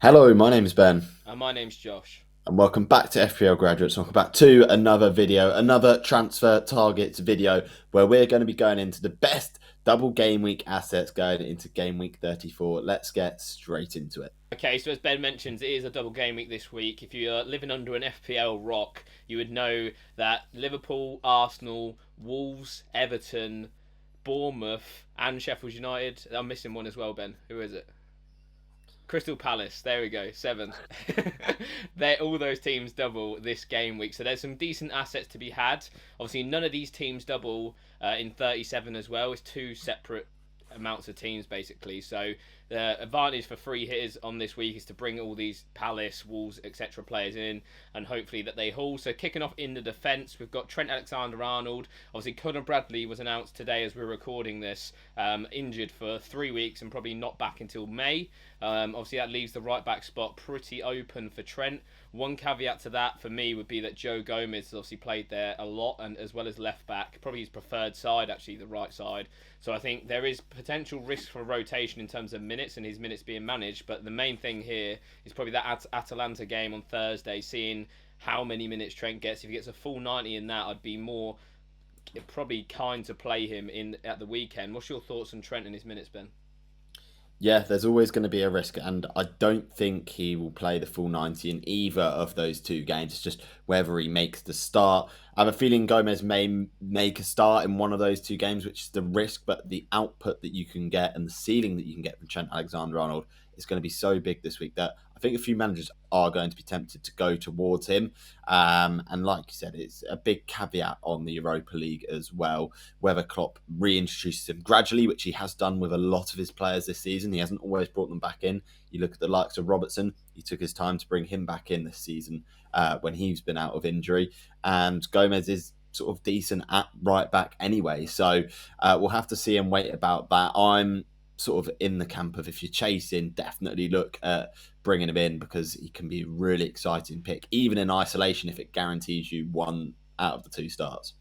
Hello, my name is Ben, My name's Josh. and welcome back to FPL Graduates. Welcome back to another video, another transfer targets video, where we're going to be going into the best double game week assets going into game week 34. Let's get straight into it. Okay, so as Ben mentions, it is a double game week this week. If you're living under an FPL rock, you would know that Liverpool, Arsenal, Wolves, Everton, Bournemouth, and Sheffield United. I'm missing one as well, Ben. Who is it? Crystal Palace. There we go. Seven. They're all those teams double this game week. So there's some decent assets to be had. Obviously, none of these teams double in 37 as well. It's two separate amounts of teams basically. So the advantage for free hitters on this week is to bring all these Palace, Wolves, etc. players in, and hopefully that they haul. So kicking off in the defence, we've got Trent Alexander-Arnold. Obviously, Conor Bradley was announced today as we're recording this, injured for 3 weeks and probably not back until May. Obviously, that leaves the right back spot pretty open for Trent. One caveat to that for me would be that Joe Gomez has obviously played there a lot, and as well as left back, probably his preferred side, actually the right side. So I think there is potential risk for rotation in terms of minutes and his minutes being managed. But the main thing here is probably that Atalanta game on Thursday, seeing how many minutes Trent gets. If he gets a full 90 in that, I'd be more probably kind to play him in at the weekend. What's your thoughts on Trent and his minutes, Ben? Yeah, there's always going to be a risk, and I don't think he will play the full 90 in either of those two games. It's just whether he makes the start. I have a feeling Gomez may make a start in one of those two games, which is the risk, but the output that you can get and the ceiling that you can get from Trent Alexander Arnold is going to be so big this week that I think a few managers are going to be tempted to go towards him. And like you said, it's a big caveat on the Europa League as well, whether Klopp reintroduces him gradually, which he has done with a lot of his players this season. He hasn't always brought them back in. You look at the likes of Robertson, he took his time to bring him back in this season when he's been out of injury. And Gomez is sort of decent at right back anyway. So we'll have to see and wait about that. I'm sort of in the camp of if you're chasing, definitely look at bringing him in because he can be a really exciting pick, even in isolation if it guarantees you one out of the two starts.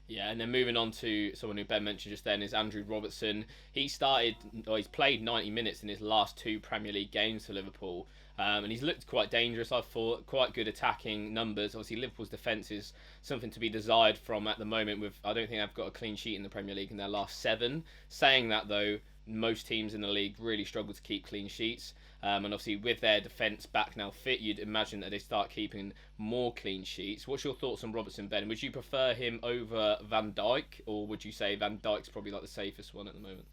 Yeah, and then moving on to someone who Ben mentioned just then is Andrew Robertson. He started, or he's played 90 minutes in his last two Premier League games for Liverpool, and he's looked quite dangerous. I thought quite good attacking numbers. Obviously, Liverpool's defence is something to be desired from at the moment. With I don't think they've got a clean sheet in the Premier League in their last seven. Saying that though, most teams in the league really struggle to keep clean sheets. And obviously, with their defence back now fit, you'd imagine that they start keeping more clean sheets. What's your thoughts on Robertson, Ben? Would you prefer him over Van Dijk, or would you say Van Dijk's probably like the safest one at the moment?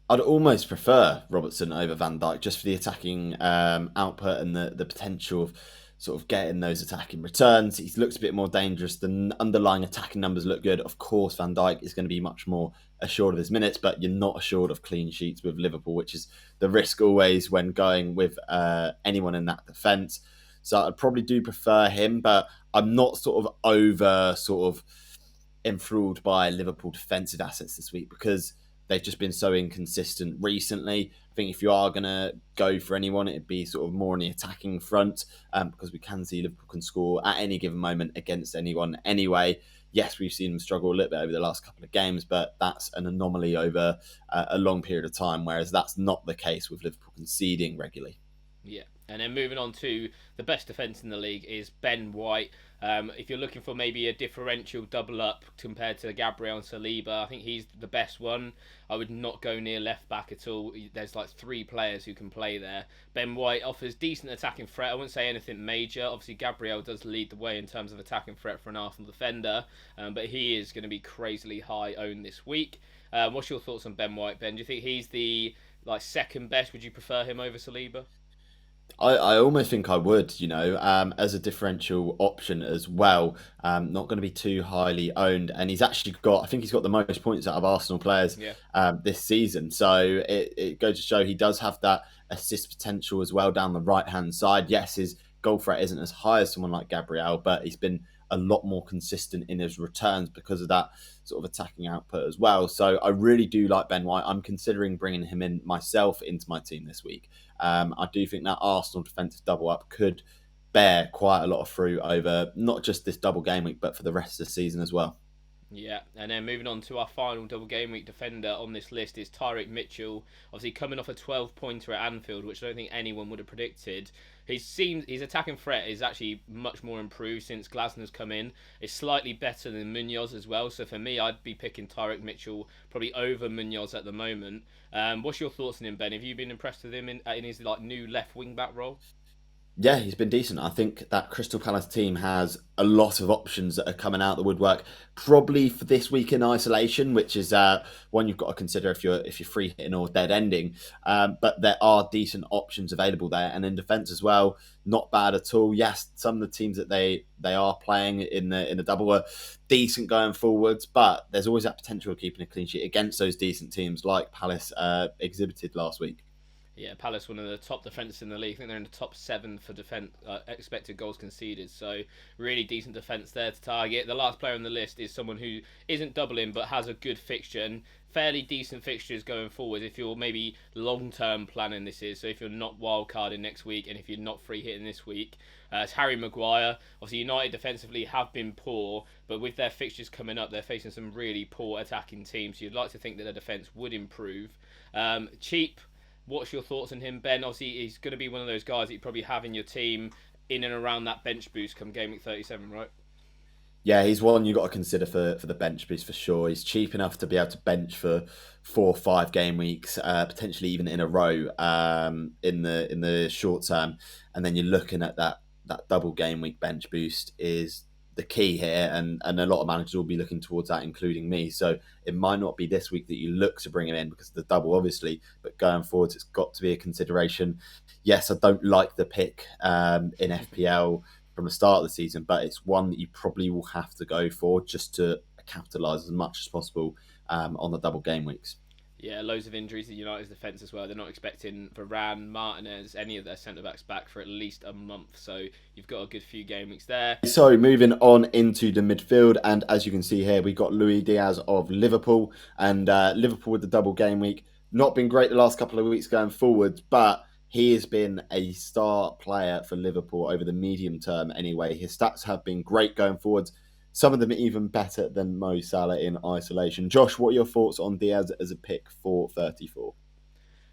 I'd almost prefer Robertson over Van Dijk just for the attacking output and the potential of sort of getting those attacking returns. He looks a bit more dangerous. The underlying attacking numbers look good. Of course, Van Dijk is going to be much more assured of his minutes, but you're not assured of clean sheets with Liverpool, which is the risk always when going with anyone in that defence. So I'd probably do prefer him, but I'm not sort of over sort of enthralled by Liverpool defensive assets this week because they've just been so inconsistent recently. I think if you are going to go for anyone, it'd be sort of more on the attacking front because we can see Liverpool can score at any given moment against anyone anyway. Yes, we've seen them struggle a little bit over the last couple of games, but that's an anomaly over a long period of time, whereas that's not the case with Liverpool conceding regularly. Yeah. And then moving on to the best defence in the league is Ben White. If you're looking for maybe a differential double up compared to Gabriel and Saliba, I think he's the best one. I would not go near left back at all. There's like three players who can play there. Ben White offers decent attacking threat. I wouldn't say anything major. Obviously, Gabriel does lead the way in terms of attacking threat for an Arsenal defender, but he is going to be crazily high owned this week. What's your thoughts on Ben White, Ben? Do you think he's the like second best? Would you prefer him over Saliba? I almost think I would, as a differential option as well. Not going to be too highly owned, and he's actually got. I think he's got the most points out of Arsenal players Yeah. this season. So it goes to show he does have that assist potential as well down the right hand side. Yes, his goal threat isn't as high as someone like Gabriel, but he's been a lot more consistent in his returns because of that sort of attacking output as well. So I really do like Ben White. I'm considering bringing him in myself into my team this week. I do think that Arsenal defensive double up could bear quite a lot of fruit over not just this double game week, but for the rest of the season as well. Yeah, and then moving on to our final double game week defender on this list is Tyreek Mitchell. Obviously, coming off a 12-pointer at Anfield, which I don't think anyone would have predicted. His attacking threat is actually much more improved since Glasner's come in. It's slightly better than Munoz as well. So for me, I'd be picking Tyreek Mitchell probably over Munoz at the moment. What's your thoughts on him, Ben? Have you been impressed with him in his like new left wing back role? Yeah, he's been decent. I think that Crystal Palace team has a lot of options that are coming out the woodwork. Probably for this week in isolation, which is one you've got to consider if you're free hitting or dead ending. But there are decent options available there, and in defence as well, not bad at all. Yes, some of the teams that they are playing in the double were decent going forwards, but there's always that potential of keeping a clean sheet against those decent teams like Palace exhibited last week. Yeah, Palace, one of the top defences in the league. I think they're in the top seven for defense expected goals conceded. So really decent defence there to target. The last player on the list is someone who isn't doubling but has a good fixture and fairly decent fixtures going forward. If you're maybe long term planning this is, so if you're not wildcarding next week and if you're not free hitting this week, it's Harry Maguire. Obviously, United defensively have been poor, but with their fixtures coming up, they're facing some really poor attacking teams. So you'd like to think that their defence would improve. Cheap. What's your thoughts on him, Ben? Obviously, he's going to be one of those guys that you probably have in your team in and around that bench boost come game week 37, right? Yeah, he's one you got to consider for the bench boost for sure. He's cheap enough to be able to bench for 4 or 5 game weeks, potentially even in a row in the short term. And then you're looking at that double game week bench boost is the key here, and a lot of managers will be looking towards that, including me. So it might not be this week that you look to bring him in because of the double, obviously, but going forwards, it's got to be a consideration. Yes, I don't like the pick in FPL from the start of the season, but it's one that you probably will have to go for just to capitalise as much as possible on the double game weeks. Yeah, loads of injuries in United's defence as well. They're not expecting Varane, Martinez, any of their centre backs back for at least a month. So you've got a good few game weeks there. So moving on into the midfield, and as you can see here, we got Luis Diaz of Liverpool, and Liverpool with the double game week. Not been great the last couple of weeks going forwards, but he has been a star player for Liverpool over the medium term anyway. His stats have been great going forwards. Some of them even better than Mo Salah in isolation. Josh, what are your thoughts on Diaz as a pick for 34?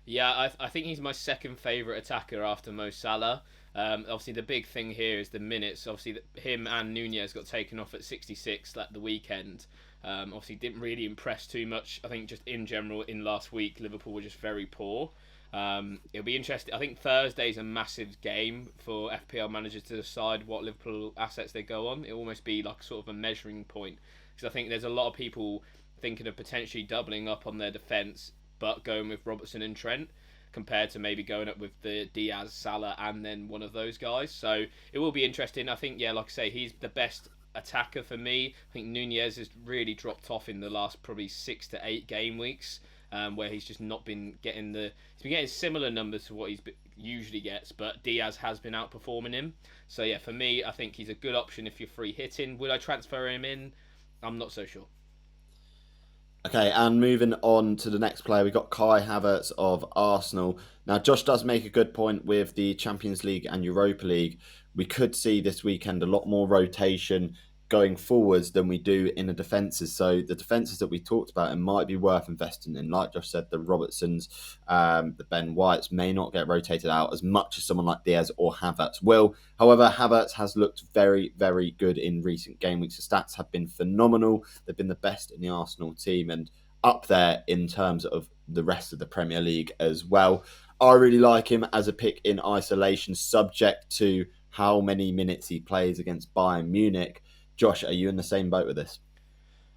Yeah, I think he's my second favourite attacker after Mo Salah. Obviously, the big thing here is the minutes. Obviously, him and Nunez got taken off at 66 at the weekend. Obviously, didn't really impress too much. I think just in general in last week, Liverpool were just very poor. It'll be interesting. I think Thursday's a massive game for FPL managers to decide what Liverpool assets they go on. It'll almost be like sort of a measuring point because I think there's a lot of people thinking of potentially doubling up on their defence but going with Robertson and Trent compared to maybe going up with the Diaz, Salah, and then one of those guys. So it will be interesting. I think, yeah, like I say, he's the best attacker for me. I think Nunez has really dropped off in the last probably 6 to 8 game weeks, where he's just not been getting he's been getting similar numbers to what usually gets, but Diaz has been outperforming him. So yeah, for me, I think he's a good option if you're free hitting. Would I transfer him in? I'm not so sure. Okay, and moving on to the next player, we got Kai Havertz of Arsenal. Now, Josh does make a good point with the Champions League and Europa League. We could see this weekend a lot more rotation going forwards than we do in the defences. So the defences that we talked about, it might be worth investing in. Like Josh said, the Robertsons, the Ben Whites may not get rotated out as much as someone like Diaz or Havertz will. However, Havertz has looked very, very good in recent game weeks. The stats have been phenomenal. They've been the best in the Arsenal team and up there in terms of the rest of the Premier League as well. I really like him as a pick in isolation, subject to how many minutes he plays against Bayern Munich. Josh, are you in the same boat with this?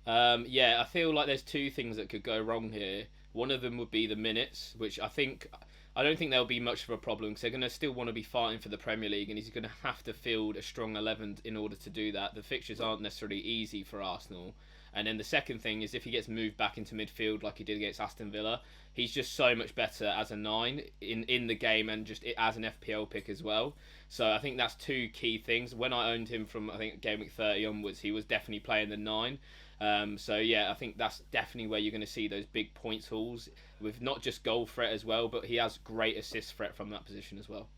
Yeah, I feel like there's two things that could go wrong here. One of them would be the minutes, which I don't think there'll be much of a problem because they're going to still want to be fighting for the Premier League, and he's going to have to field a strong 11 in order to do that. The fixtures aren't necessarily easy for Arsenal. And then the second thing is if he gets moved back into midfield like he did against Aston Villa, he's just so much better as a 9 in the game and just as an FPL pick as well. So I think that's two key things. When I owned him from I think game week 30 onwards, he was definitely playing the 9. So yeah, I think that's definitely where you're going to see those big points hauls with not just goal threat as well, but he has great assist threat from that position as well.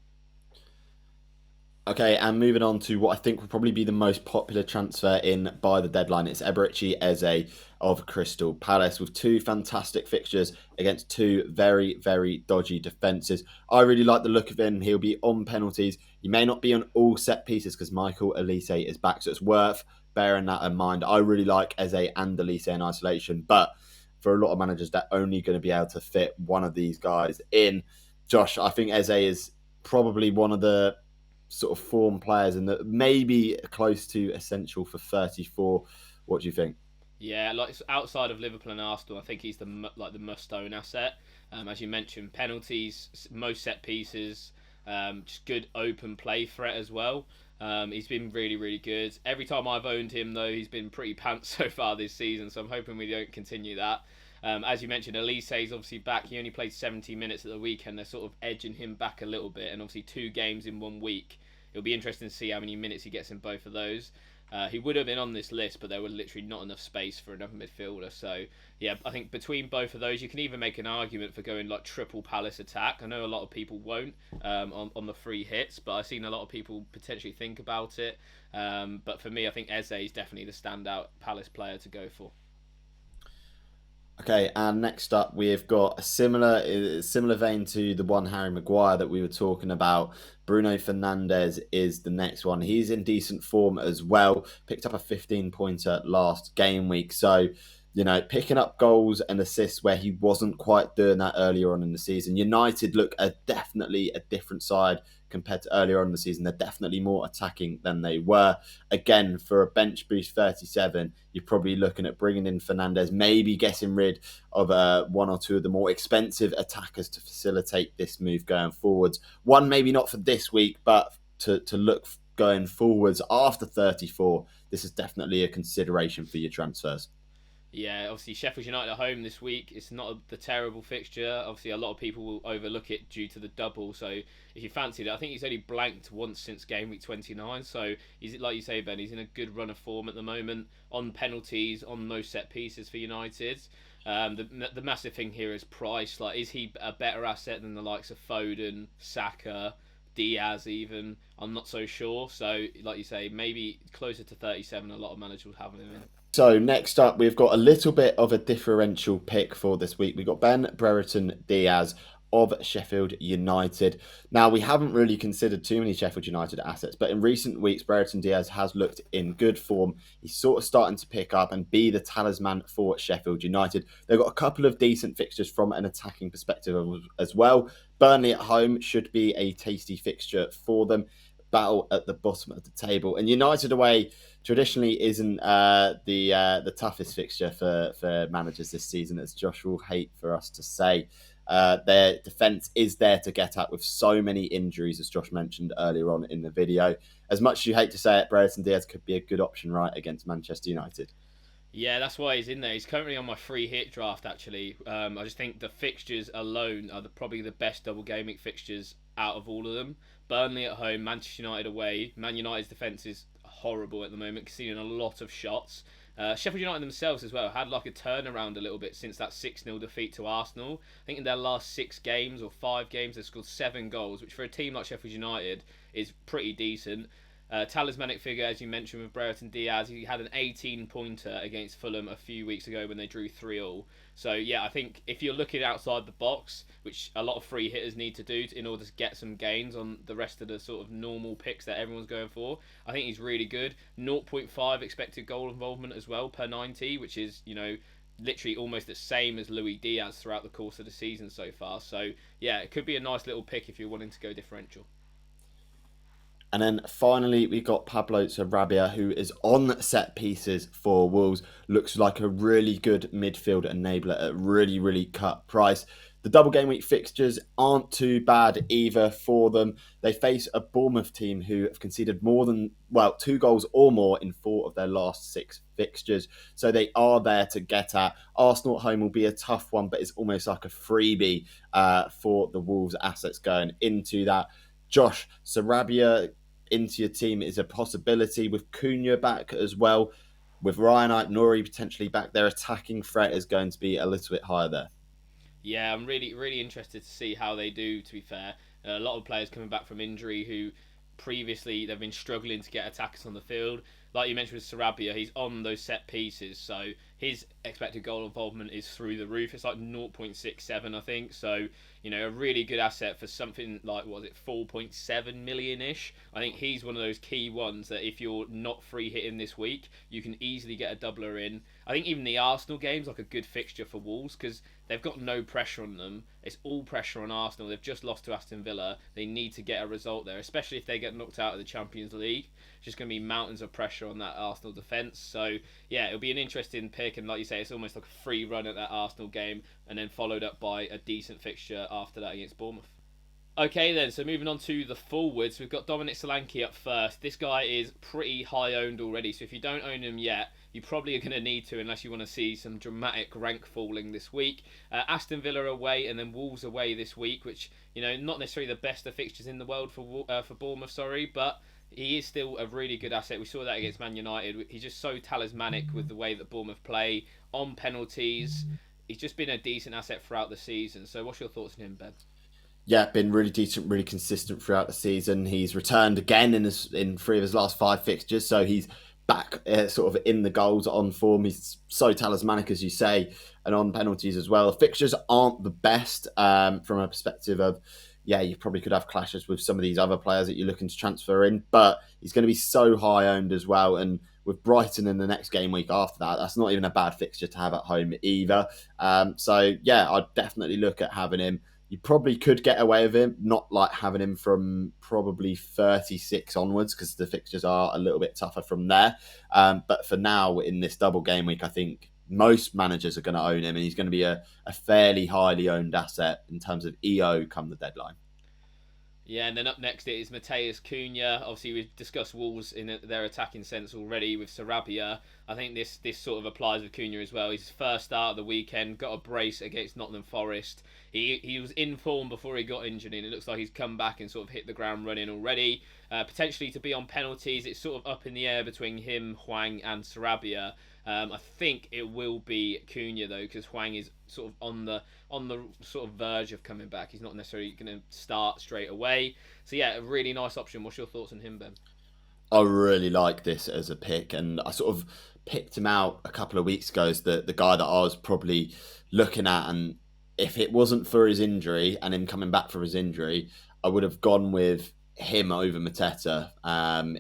Okay, and moving on to what I think will probably be the most popular transfer in by the deadline. It's Eberechi Eze of Crystal Palace with two fantastic fixtures against two very, very dodgy defences. I really like the look of him. He'll be on penalties. He may not be on all set pieces because Michael Elise is back, so it's worth bearing that in mind. I really like Eze and Elise in isolation, but for a lot of managers, they're only going to be able to fit one of these guys in. Josh, I think Eze is probably one of the sort of form players and that maybe close to essential for 34. What do you think? Yeah, like outside of Liverpool and Arsenal, I think he's the must-own asset. As you mentioned, penalties, most set pieces, just good open play threat as well. He's been really, really good. Every time I've owned him, though, he's been pretty pants so far this season. So I'm hoping we don't continue that. As you mentioned, Elise is obviously back. He only played 70 minutes at the weekend. They're sort of edging him back a little bit, and obviously 2 games in 1 week. It'll be interesting to see how many minutes he gets in both of those. He would have been on this list, but there was literally not enough space for another midfielder. So, yeah, I think between both of those, you can even make an argument for going like triple Palace attack. I know a lot of people won't on the free hits, but I've seen a lot of people potentially think about it. But for me, I think Eze is definitely the standout Palace player to go for. Okay, and next up we've got a similar vein to the one Harry Maguire that we were talking about. Bruno Fernandes is the next one. He's in decent form as well. Picked up a 15-pointer last game week. So, picking up goals and assists where he wasn't quite doing that earlier on in the season. United look definitely a different side compared to earlier on in the season. They're definitely more attacking than they were. Again, for a bench boost 37, you're probably looking at bringing in Fernandes, maybe getting rid of one or two of the more expensive attackers to facilitate this move going forwards. One maybe not for this week, but to look going forwards after 34, this is definitely a consideration for your transfers. Yeah, obviously Sheffield United at home this week. It's not the terrible fixture. Obviously, a lot of people will overlook it due to the double. So if you fancied it, I think he's only blanked once since game week 29. So he's like you say, Ben. He's in a good run of form at the moment on penalties, on most set pieces for United. The massive thing here is price. Like, is he a better asset than the likes of Foden, Saka, Diaz? Even I'm not so sure. So like you say, maybe closer to 37. A lot of managers will have him in. So next up, we've got a little bit of a differential pick for this week. We've got Ben Brereton Diaz of Sheffield United. Now, we haven't really considered too many Sheffield United assets, but in recent weeks, Brereton Diaz has looked in good form. He's sort of starting to pick up and be the talisman for Sheffield United. They've got a couple of decent fixtures from an attacking perspective as well. Burnley at home should be a tasty fixture for them. Battle at the bottom of the table. And United away traditionally isn't the toughest fixture for managers this season, as Josh will hate for us to say. Their defence is there to get at with so many injuries, as Josh mentioned earlier on in the video. As much as you hate to say it, Brereton Diaz could be a good option right against Manchester United. Yeah, that's why he's in there. He's currently on my free hit draft, actually. I just think the fixtures alone are probably the best double gaming fixtures out of all of them. Burnley at home, Manchester United away. Man United's defence is horrible at the moment, conceding a lot of shots. Sheffield United themselves as well had like a turnaround a little bit since that 6-0 defeat to Arsenal. I think in their last 6 games or 5 games, they've scored 7 goals, which for a team like Sheffield United is pretty decent. Talismanic figure, as you mentioned, with Brereton Diaz. He had an 18-pointer against Fulham a few weeks ago when they drew 3-3. So, yeah, I think if you're looking outside the box, which a lot of free hitters need to do in order to get some gains on the rest of the sort of normal picks that everyone's going for, I think he's really good. 0.5 expected goal involvement as well per 90, which is, literally almost the same as Luis Diaz throughout the course of the season so far. So, yeah, it could be a nice little pick if you're wanting to go differential. And then finally, we got Pablo Sarabia, who is on set pieces for Wolves. Looks like a really good midfield enabler at really, really cut price. The double game week fixtures aren't too bad either for them. They face a Bournemouth team who have conceded more than, 2 goals or more in 4 of their last 6 fixtures. So they are there to get at. Arsenal at home will be a tough one, but it's almost like a freebie for the Wolves assets going into that. Josh, Sarabia into your team is a possibility with Cunha back as well. With Ryan Aït-Nouri potentially back, their attacking threat is going to be a little bit higher there. Yeah, I'm really, really interested to see how they do, to be fair. A lot of players coming back from injury who previously they've been struggling to get attackers on the field. Like you mentioned with Sarabia, he's on those set pieces, so his expected goal involvement is through the roof. It's like 0.67, I think. So, a really good asset for something like, what was it, 4.7 million ish. I think he's one of those key ones that if you're not free hitting this week, you can easily get a doubler in. I think even the Arsenal game's like a good fixture for Wolves because they've got no pressure on them. It's all pressure on Arsenal. They've just lost to Aston Villa. They need to get a result there, especially if they get knocked out of the Champions League. It's just going to be mountains of pressure on that Arsenal defence. So, yeah, it'll be an interesting pick. And like you say, it's almost like a free run at that Arsenal game and then followed up by a decent fixture after that against Bournemouth. Okay then, so moving on to the forwards, we've got Dominic Solanke up first. This guy is pretty high owned already, so if you don't own him yet, you probably are going to need to unless you want to see some dramatic rank falling this week. Aston Villa away and then Wolves away this week, which, not necessarily the best of fixtures in the world for Bournemouth, but he is still a really good asset. We saw that against Man United. He's just so talismanic with the way that Bournemouth play, on penalties. He's just been a decent asset throughout the season. So what's your thoughts on him, Ben? Yeah, been really decent, really consistent throughout the season. He's returned again in 3 of his last 5 fixtures, so he's back sort of in the goals on form. He's so talismanic, as you say, and on penalties as well. Fixtures aren't the best from a perspective of, you probably could have clashes with some of these other players that you're looking to transfer in, but he's going to be so high owned as well. And with Brighton in the next game week after that, that's not even a bad fixture to have at home either. I'd definitely look at having him. You probably could get away with him, not like having him from probably 36 onwards because the fixtures are a little bit tougher from there. But for now, in this double game week, I think most managers are going to own him and he's going to be a fairly highly owned asset in terms of EO come the deadline. Yeah, and then up next it is Matheus Cunha. Obviously, we've discussed Wolves in their attacking sense already with Sarabia. I think this sort of applies with Cunha as well. His first start of the weekend, got a brace against Nottingham Forest. He was in form before he got injured, and it looks like he's come back and sort of hit the ground running already. Potentially to be on penalties, it's sort of up in the air between him, Hwang, and Sarabia. I think it will be Cunha though, because Hwang is sort of on the sort of verge of coming back. He's not necessarily going to start straight away. So yeah, a really nice option. What's your thoughts on him, Ben? I really like this as a pick, and I sort of picked him out a couple of weeks ago as the guy that I was probably looking at. And if it wasn't for his injury and him coming back from his injury, I would have gone with him over Mateta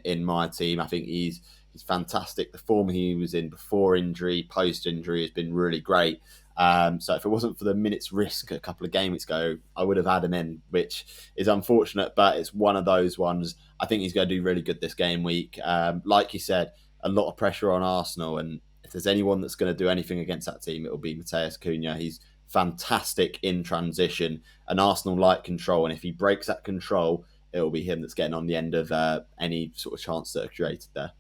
in my team. I think he's fantastic. The form he was in before injury, post injury, has been really great. So if it wasn't for the minutes risk a couple of game weeks ago, I would have had him in, which is unfortunate, but it's one of those ones. I think he's going to do really good this game week. Like you said, a lot of pressure on Arsenal, and if there's anyone that's going to do anything against that team, it will be Matheus Cunha. He's fantastic in transition, and Arsenal like control, and if he breaks that control, it will be him that's getting on the end of any sort of chance that are created there.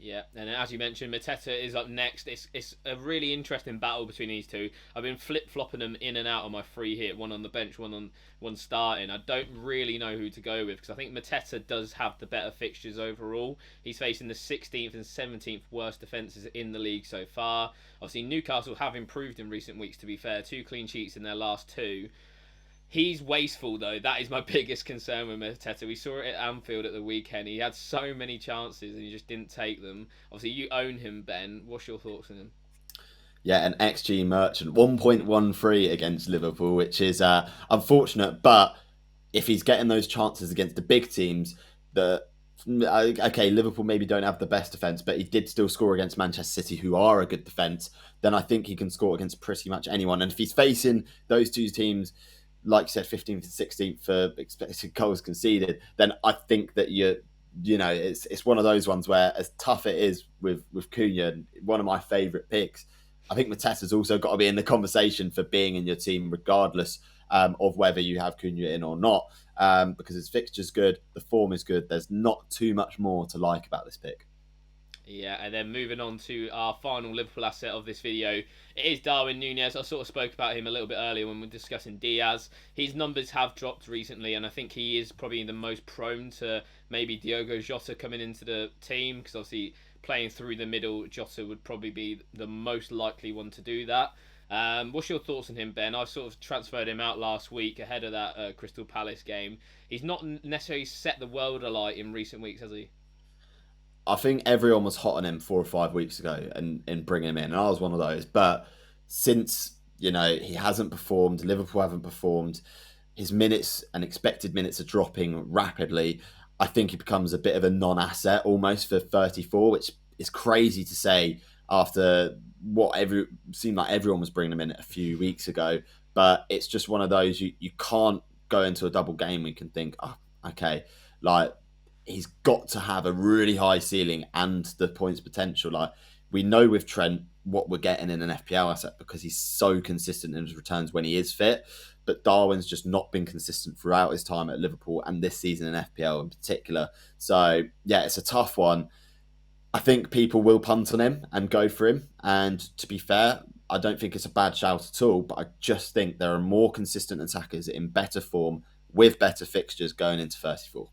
Yeah, and as you mentioned, Mateta is up next. It's a really interesting battle between these two. I've been flip flopping them in and out on my free hit, one on the bench, one starting. I don't really know who to go with because I think Mateta does have the better fixtures overall. He's facing the 16th and 17th worst defences in the league so far. Obviously, Newcastle have improved in recent weeks. To be fair, 2 clean sheets in their last 2. He's wasteful though. That is my biggest concern with Mateta. We saw it at Anfield at the weekend. He had so many chances and he just didn't take them. Obviously, you own him, Ben. What's your thoughts on him? Yeah, an XG merchant, 1.13 against Liverpool, which is unfortunate. But if he's getting those chances against the big teams, Liverpool maybe don't have the best defence, but he did still score against Manchester City, who are a good defence. Then I think he can score against pretty much anyone. And if he's facing those two teams, like you said, 15th and 16th for expected goals conceded, then I think that it's one of those ones where, as tough it is with Cunha, one of my favourite picks, I think Mateta's also got to be in the conversation for being in your team, regardless of whether you have Cunha in or not, because his fixture's good, the form is good. There's not too much more to like about this pick. Yeah, and then moving on to our final Liverpool asset of this video, it is Darwin Núñez. I sort of spoke about him a little bit earlier when we were discussing Diaz. His numbers have dropped recently, and I think he is probably the most prone to maybe Diogo Jota coming into the team, because obviously playing through the middle, Jota would probably be the most likely one to do that. What's your thoughts on him, Ben? I sort of transferred him out last week ahead of that Crystal Palace game. He's not necessarily set the world alight in recent weeks, has he? I think everyone was hot on him 4 or 5 weeks ago and bring him in, and I was one of those. But since he hasn't performed, Liverpool haven't performed, his minutes and expected minutes are dropping rapidly. I think he becomes a bit of a non-asset almost for 34, which is crazy to say after what seemed like everyone was bringing him in a few weeks ago. But it's just one of those you can't go into a double game week and think, oh, okay, like he's got to have a really high ceiling and the points potential. Like we know with Trent what we're getting in an FPL asset because he's so consistent in his returns when he is fit. But Darwin's just not been consistent throughout his time at Liverpool and this season in FPL in particular. So yeah, it's a tough one. I think people will punt on him and go for him. And to be fair, I don't think it's a bad shout at all. But I just think there are more consistent attackers in better form with better fixtures going into 34.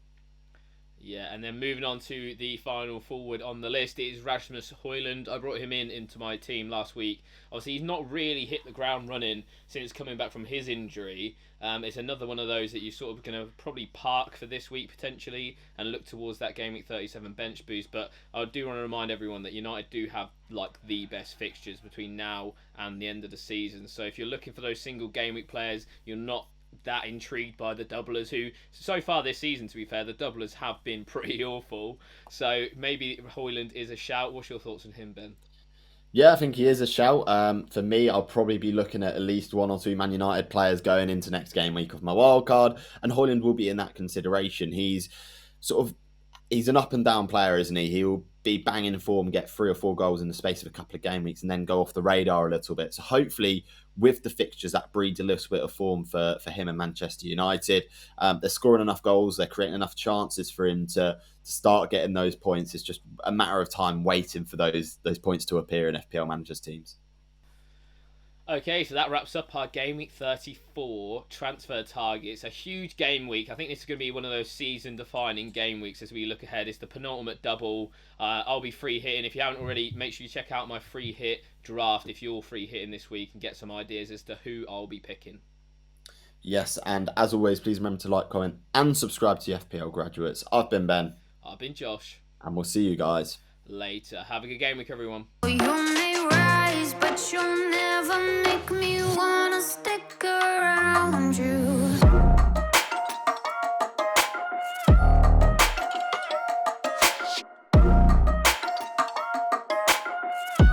Yeah, and then moving on to the final forward on the list is Rasmus Højlund. I brought him into my team last week. Obviously, he's not really hit the ground running since coming back from his injury. It's another one of those that you're sort of going to probably park for this week potentially and look towards that Game Week 37 bench boost. But I do want to remind everyone that United do have like the best fixtures between now and the end of the season. So if you're looking for those single Game Week players, you're not that intrigued by the doublers, who so far this season, to be fair, the doublers have been pretty awful. So maybe Højlund is a shout. What's your thoughts on him, Ben? Yeah, I think he is a shout. For me, I'll probably be looking at least one or two Man United players going into next game week of my wild card, and Højlund will be in that consideration. Sort of he's an up and down player, isn't he? He'll be banging form, get 3 or 4 goals in the space of a couple of game weeks, and then go off the radar a little bit. So hopefully, with the fixtures, that breeds a little bit of form for him and Manchester United. They're scoring enough goals, they're creating enough chances for him to start getting those points. It's just a matter of time waiting for those points to appear in FPL managers' teams. Okay, so that wraps up our Game Week 34 transfer targets. A huge game week. I think this is going to be one of those season-defining game weeks as we look ahead. It's the penultimate double. I'll be free hitting. If you haven't already, make sure you check out my free hit draft if you're free hitting this week and get some ideas as to who I'll be picking. Yes, and as always, please remember to like, comment, and subscribe to the FPL graduates. I've been Ben. I've been Josh. And we'll see you guys later. Have a good game week, everyone. You may rise, but you'll never make me wanna stick around you.